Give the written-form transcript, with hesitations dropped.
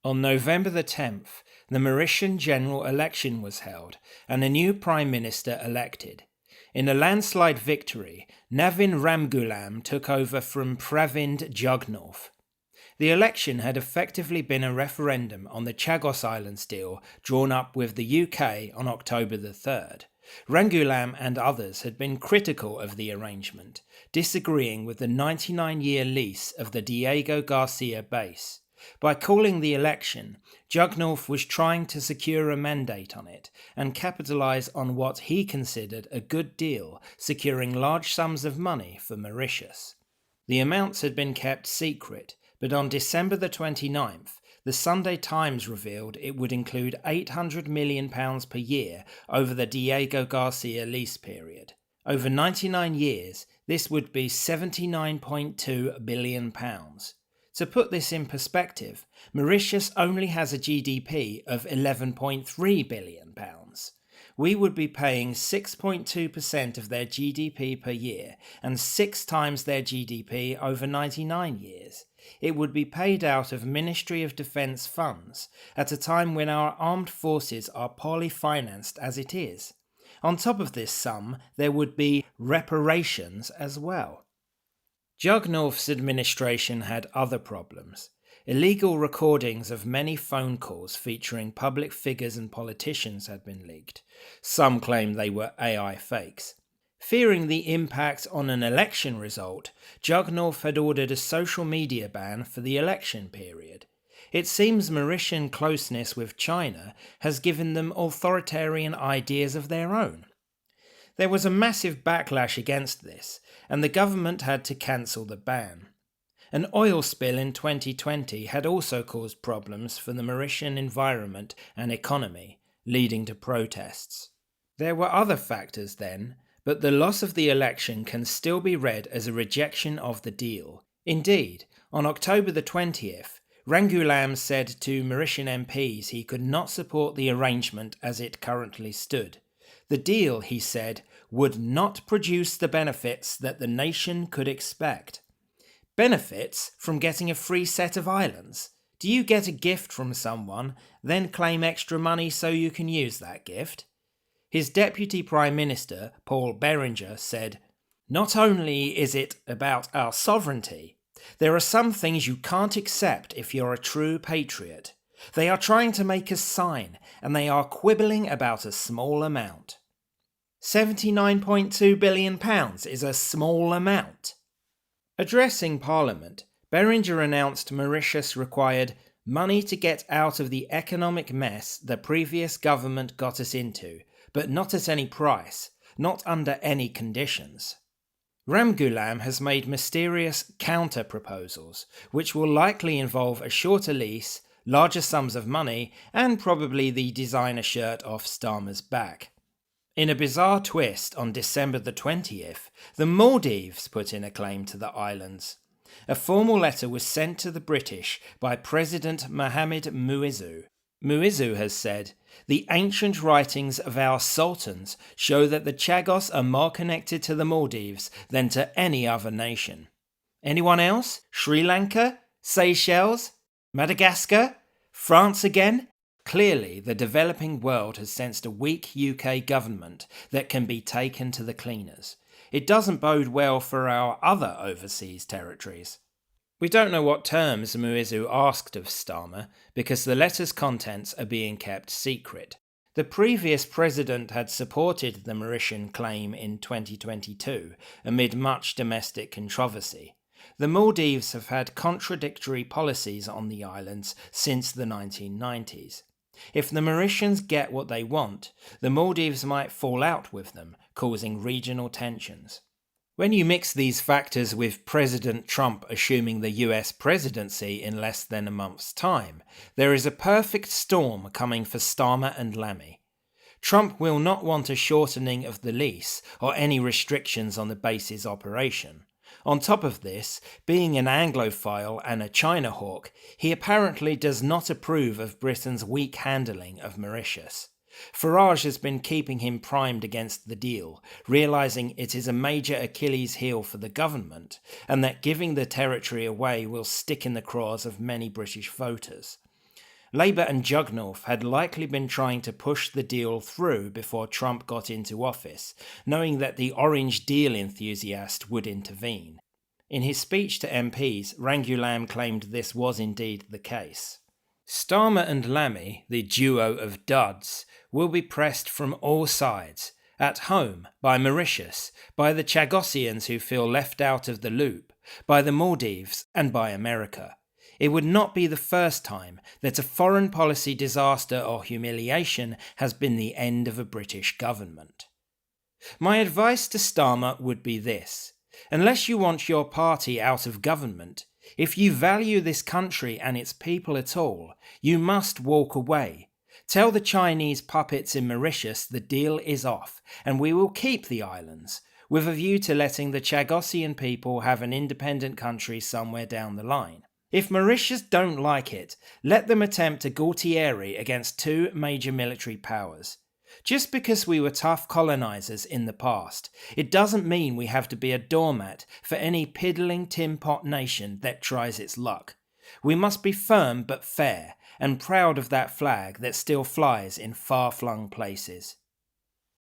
On November the 10th, the Mauritian general election was held and a new prime minister elected. In a landslide victory, Navin Ramgoolam took over from Pravind Jugnauth. The election had effectively been a referendum on the Chagos Islands deal drawn up with the UK on October the 3rd. Ramgoolam and others had been critical of the arrangement, disagreeing with the 99-year lease of the Diego Garcia base. By calling the election, Jugnauth was trying to secure a mandate on it and capitalise on what he considered a good deal, securing large sums of money for Mauritius. The amounts had been kept secret, but on December the 29th, the Sunday Times revealed it would include £800 million per year over the Diego Garcia lease period. Over 99 years, this would be £79.2 billion. To put this in perspective, Mauritius only has a GDP of £11.3 billion. We would be paying 6.2% of their GDP per year and 6 times their GDP over 99 years. It would be paid out of Ministry of Defence funds at a time when our armed forces are poorly financed as it is. On top of this sum, there would be reparations as well. Jugnauth's administration had other problems. Illegal recordings of many phone calls featuring public figures and politicians had been leaked. Some claim they were AI fakes. Fearing the impact on an election result, Jugnauth had ordered a social media ban for the election period. It seems Mauritian closeness with China has given them authoritarian ideas of their own. There was a massive backlash against this, and the government had to cancel the ban. An oil spill in 2020 had also caused problems for the Mauritian environment and economy, leading to protests. There were other factors then, but the loss of the election can still be read as a rejection of the deal. Indeed, on October the 20th, Ramgoolam said to Mauritian MPs he could not support the arrangement as it currently stood. The deal, he said, would not produce the benefits that the nation could expect. Benefits from getting a free set of islands? Do you get a gift from someone, then claim extra money so you can use that gift? His Deputy Prime Minister, Paul Berenger, said, "Not only is it about our sovereignty, there are some things you can't accept if you're a true patriot. They are trying to make us sign, and they are quibbling about a small amount." £79.2 billion is a small amount. Addressing Parliament, Berenger announced Mauritius required money to get out of the economic mess the previous government got us into, but not at any price, not under any conditions. Ramgoolam has made mysterious counter-proposals, which will likely involve a shorter lease, larger sums of money, and probably the designer shirt off Starmer's back. In a bizarre twist, on December the 20th, the Maldives put in a claim to the islands. A formal letter was sent to the British by President Mohamed Muizzu. Muizzu has said, "The ancient writings of our sultans show that the Chagos are more connected to the Maldives than to any other nation." Anyone else? Sri Lanka? Seychelles? Madagascar? France again? Clearly, the developing world has sensed a weak UK government that can be taken to the cleaners. It doesn't bode well for our other overseas territories. We don't know what terms Muizzu asked of Starmer because the letter's contents are being kept secret. The previous president had supported the Mauritian claim in 2022 amid much domestic controversy. The Maldives have had contradictory policies on the islands since the 1990s. If the Mauritians get what they want, the Maldives might fall out with them, causing regional tensions. When you mix these factors with President Trump assuming the US presidency in less than a month's time, there is a perfect storm coming for Starmer and Lammy. Trump will not want a shortening of the lease or any restrictions on the base's operation. On top of this, being an Anglophile and a China hawk, he apparently does not approve of Britain's weak handling of Mauritius. Farage has been keeping him primed against the deal, realising it is a major Achilles heel for the government, and that giving the territory away will stick in the craws of many British voters. Labour and Jugnauth had likely been trying to push the deal through before Trump got into office, knowing that the Orange Deal enthusiast would intervene. In his speech to MPs, Rangulam claimed this was indeed the case. Starmer and Lammy, the duo of duds, will be pressed from all sides, at home, by Mauritius, by the Chagosians who feel left out of the loop, by the Maldives, and by America. It would not be the first time that a foreign policy disaster or humiliation has been the end of a British government. My advice to Starmer would be this: unless you want your party out of government, if you value this country and its people at all, you must walk away. Tell the Chinese puppets in Mauritius the deal is off, and we will keep the islands, with a view to letting the Chagosian people have an independent country somewhere down the line. If Mauritius don't like it, let them attempt a Gualtieri against two major military powers. Just because we were tough colonizers in the past, it doesn't mean we have to be a doormat for any piddling tin pot nation that tries its luck. We must be firm but fair, and proud of that flag that still flies in far-flung places.